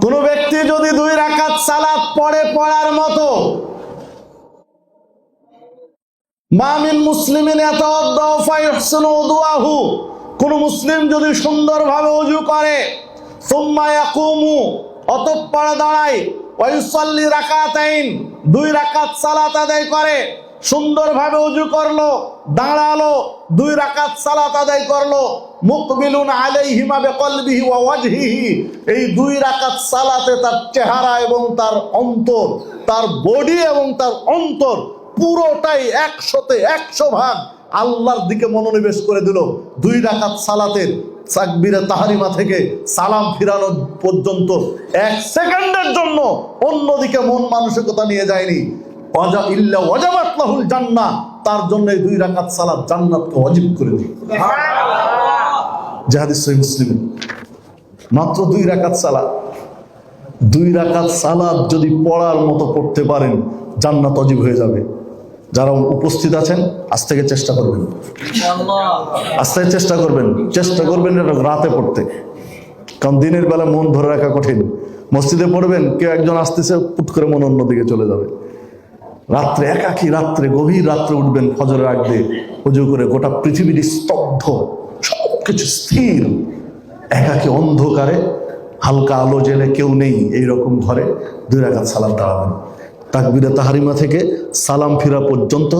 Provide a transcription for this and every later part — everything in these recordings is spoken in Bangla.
কোন ব্যক্তি যদি 2 রাকাত সালাত পড়ে পড়ার মতো, মা মিন মুসলিমিন ইয়াতাওয়াদ্দাউ ফায়ুহসিনু উযুহু, কোন মুসলিম যদি সুন্দরভাবে ওযু করে, সুম্মা ইয়াকুমু, অতঃপর দাঁড়ায়, ওয়া ইউসাল্লি রাকাতাইন, 2 রাকাত সালাত আদায় করে, সুন্দরভাবে ওযু করলো, দাঁড়ালো, 2 রাকাত সালাত আদায় করলো, মুকবিলুন আলাইহিমা বিকলবিহি ওয়া ওয়াজহিহি, এই 2 রাকাত সালাতে তার চেহারা এবং তার অন্তর, তার বডি এবং তার অন্তর পুরোটাই 100% আল্লাহর দিকে মনোনিবেশ করে দিল। 2 রাকাত সালাতের তাকবীরে তাহরিমা থেকে সালাম ফিরানো পর্যন্ত 1 সেকেন্ডের জন্য অন্যদিকে মন মানসিকতা নিয়ে যায়নি। ইল্লা ওয়াজাবাত লাহুল জান্নাহ, তার জন্য 2 রাকাত সালাত জান্নাতকে ওয়াজিব করে দিল। যে হাদিস সহিহ মুসলিমে, মাত্র 2 রাকাত সালাত, 2 রাকাত সালাত যদি পড়ার মতো পড়তে পারেন, জান্নাত ওয়াজিব হয়ে যাবে। যারা উপস্থিত আছেন আজ থেকে চেষ্টা করবেন, আজ থেকে চেষ্টা করবেন এটা রাতে পড়তে, কারণ দিনের বেলা মন ধরে রাখা কঠিন। মসজিদে পড়বেন, কেউ একজন আসতেছে, পুট করে মন অন্যদিকে চলে যাবে। রাত্রে একাকী, গভীর রাত্রে উঠবেন, ফজরের আগ দিয়ে ওযু করে, গোটা পৃথিবীর স্তব্ধ, সবকিছু স্থির, একাকী অন্ধকারে, হালকা আলো জেলে, কেউ নেই, এইরকম ঘরে 2 রাকাত সালাত দাঁড়াবেন। তাকবীরে তাহরিমা থেকে সালাম ফিরা পর্যন্ত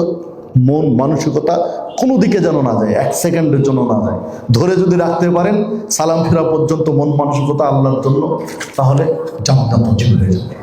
মন মানসিকতা কোনো দিকে যেন না যায়, 1 সেকেন্ডের জন্য না যায়। ধরে যদি রাখতে পারেন সালাম ফিরা পর্যন্ত মন মানসিকতা আল্লাহর জন্য, তাহলে জান্নাত ওয়াজিব হয়ে যাবে।